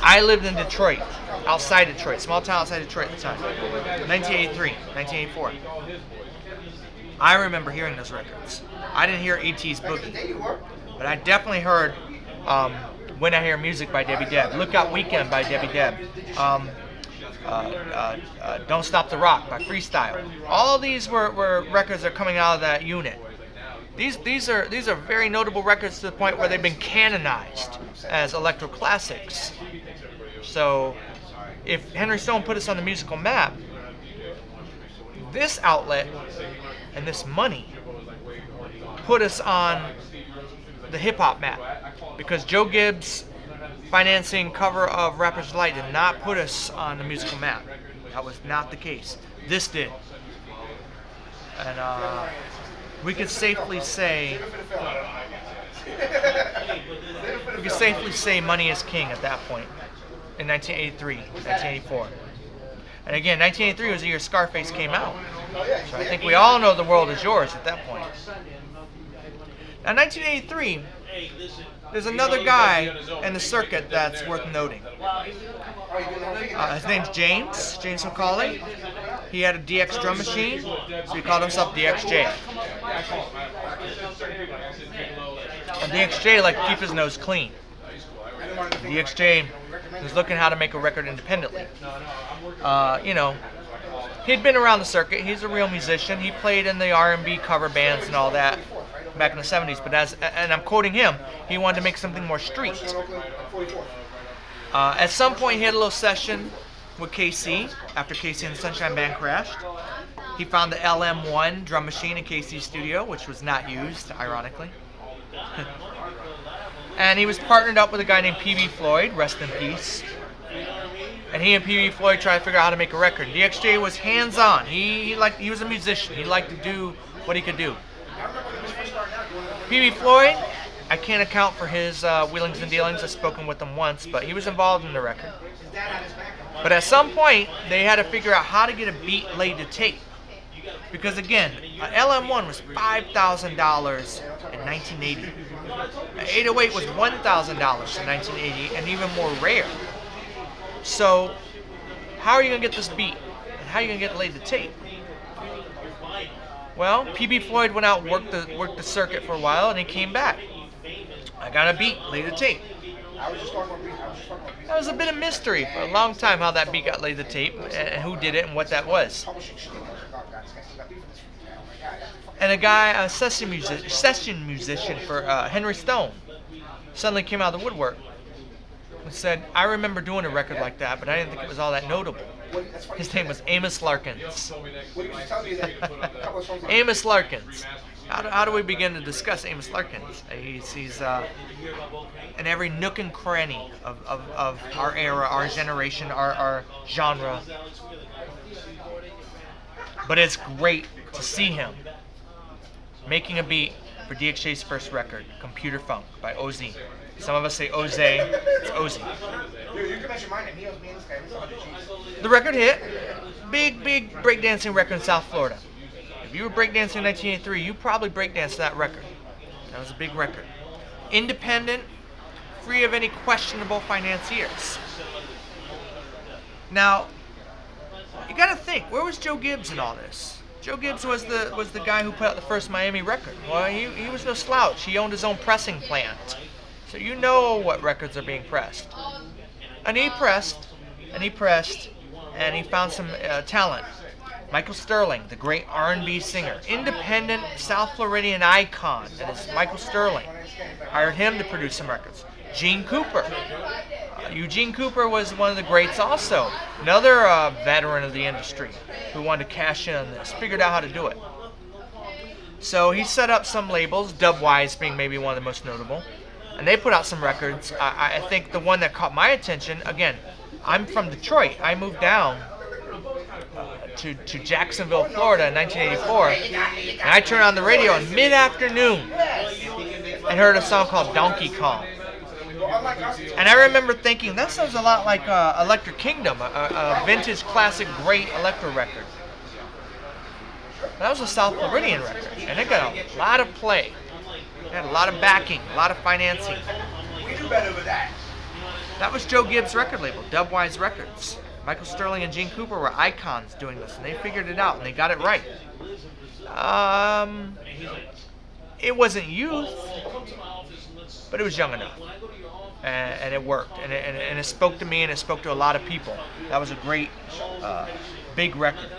I lived in Detroit, outside Detroit, small town outside Detroit at the time, 1983, 1984. I remember hearing those records. I didn't hear E.T.'s Boogie, but I definitely heard When I Hear Music by Debbie Deb, Lookout Weekend by Debbie Deb, Don't Stop the Rock by Freestyle. All these were records that are coming out of that unit. These are very notable records to the point where they've been canonized as electro classics. So if Henry Stone put us on the musical map, this outlet and this money put us on the hip-hop map, because Joe Gibbs financing cover of Rapper's Delight did not put us on the musical map. That was not the case. This did. And we could safely say Money is King at that point in 1983, 1984. And again, 1983 was the year Scarface came out. So I think we all know The World Is Yours at that point. Now, 1983, there's another guy in the circuit that's worth noting. His name's James Mccauley. He had a DX drum machine, so he called himself DXJ. And DXJ liked to keep his nose clean. DXJ was looking how to make a record independently. He'd been around the circuit. He's a real musician. He played in the R&B cover bands and all that back in the 70s. But and I'm quoting him, he wanted to make something more street. At some point, he had a little session with KC after KC and the Sunshine Band crashed. He found the LM1 drum machine in KC's studio, which was not used, ironically. And he was partnered up with a guy named P.B. Floyd, rest in peace. And he and P.B. Floyd tried to figure out how to make a record. DXJ was hands-on. He was a musician. He liked to do what he could do. P.B. Floyd, I can't account for his wheelings and dealings. I've spoken with him once, but he was involved in the record. But at some point, they had to figure out how to get a beat laid to tape. Because again, LM1 was $5,000 in 1980. 808 was $1,000 in 1980, and even more rare. So, how are you going to get this beat? And how are you going to get it laid to tape? Well, P.B. Floyd went out and worked the circuit for a while, and he came back. I got a beat laid to tape. That was a bit of mystery for a long time, how that beat got laid to tape, and who did it, and what that was. And a guy, a session musician for Henry Stone, suddenly came out of the woodwork and said, I remember doing a record like that, but I didn't think it was all that notable. His name was Amos Larkins. Amos Larkins. How do we begin to discuss Amos Larkins? He's in every nook and cranny of our era, our generation, our genre. But it's great to see him making a beat for DXJ's first record, Computer Funk by OZ. Some of us say Oze, it's OZ. The record hit. Big breakdancing record in South Florida. If you were breakdancing in 1983, you probably breakdanced that record. That was a big record. Independent, free of any questionable financiers. Now, you gotta think, where was Joe Gibbs in all this? Joe Gibbs was the guy who put out the first Miami record. Well, he was no slouch. He owned his own pressing plant. So you know what records are being pressed. And he pressed, and he pressed, and he found some talent. Michael Sterling, the great R&B singer, independent South Floridian icon, that is Michael Sterling. Hired him to produce some records. Gene Cooper. Eugene Cooper was one of the greats also. Another veteran of the industry who wanted to cash in on this. Figured out how to do it. So he set up some labels, Dubwise being maybe one of the most notable. And they put out some records. I think the one that caught my attention, again, I'm from Detroit. I moved down to Jacksonville, Florida in 1984. And I turned on the radio in mid-afternoon and heard a song called Donkey Kong. And I remember thinking, that sounds a lot like Electric Kingdom, a vintage classic great electro record. That was a South Floridian record, and it got a lot of play. It had a lot of backing, a lot of financing. We do better with that. That was Joe Gibbs' record label, Dubwise Records. Michael Sterling and Gene Cooper were icons doing this, and they figured it out, and they got it right. It wasn't youth, but it was young enough, and it worked, and it spoke to me, and it spoke to a lot of people. That was a great, big record.